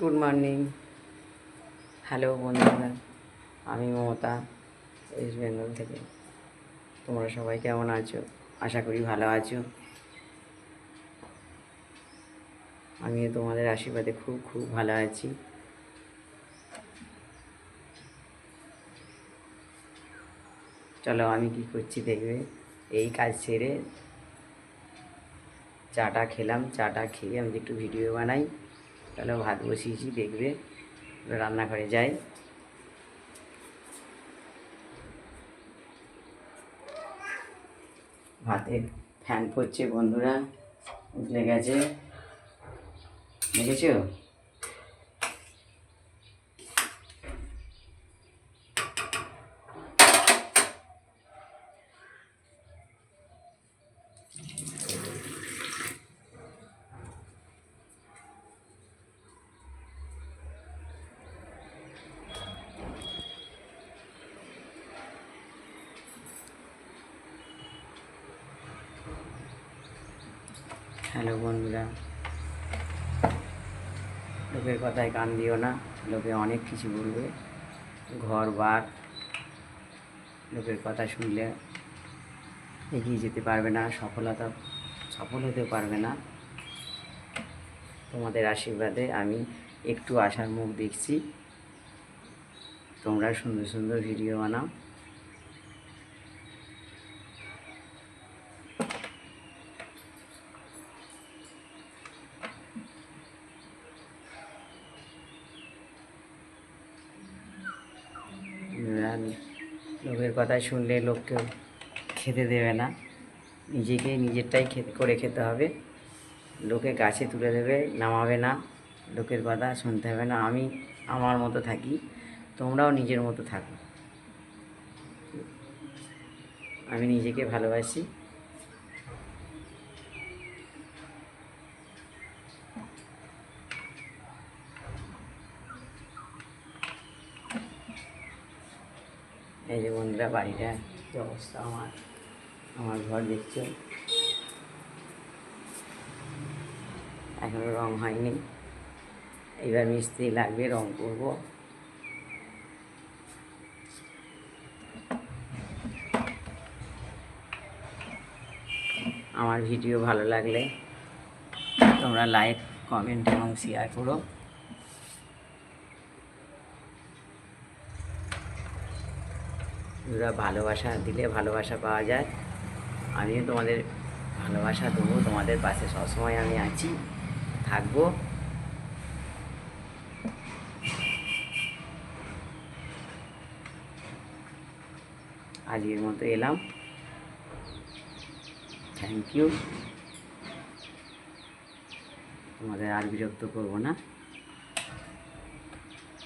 Good morning. Hello বন্ধুরা, আমি Mamata, West Bengal থেকে। তোমরা সবাই কেমন আছো? আশা করি ভালো আছো। আমিও তোমাদের আশীর্বাদে খুব খুব ভালো আছি। চলো আমি কি করছি দেখবে। এই কাজ সেরে চাটা খেলাম, চাটা খেয়ে আমি একটু ভিডিও বানাই। চলো ভাত বসিয়েছি দেখবে, রান্নাঘরে যাই। ভাতে ফ্যান পড়ছে বন্ধুরা, উঠলে গেছে, দেখেছো? হ্যালো বন্ধুরা, লোকের কথায় কান দিও না। লোকে অনেক কিছু বলবে, ঘর বার। লোকের কথা শুনলে এগিয়ে যেতে পারবে না, সফল হতে পারবে না। তোমাদের আশীর্বাদে আমি একটু আশার মুখ দেখছি। তোমরা সুন্দর সুন্দর ভিডিও বানাও। লোকের কথা শুনলে লোককে খেতে দেবে না, নিজেরটাই করে খেতে হবে। লোকে গাছে তুলে দেবে, নামাবে না। লোকের কথা শুনতে হবে না। আমি আমার মতো থাকি, তোমরাও নিজের মতো থাকো। আমি নিজেকে ভালোবাসি। এই যে বন্ধুরা, বাড়িটা কী অবস্থা। আমার ঘর দেখছো, এখনও রং হয়নি। এবার মিস্ত্রি লাগবে, রং করব। আমার ভিডিও ভালো লাগলে তোমরা লাইক, কমেন্ট এবং শেয়ার করো। ভালোবাসা দিলে ভালোবাসা পাওয়া যায়। আমিও তোমাদের ভালোবাসা দেবো, তোমাদের পাশে সবসময় আমি আছি, থাকবো। আজকের মতো এলাম। Thank you. তোমাদের আর বিরক্ত করবো না।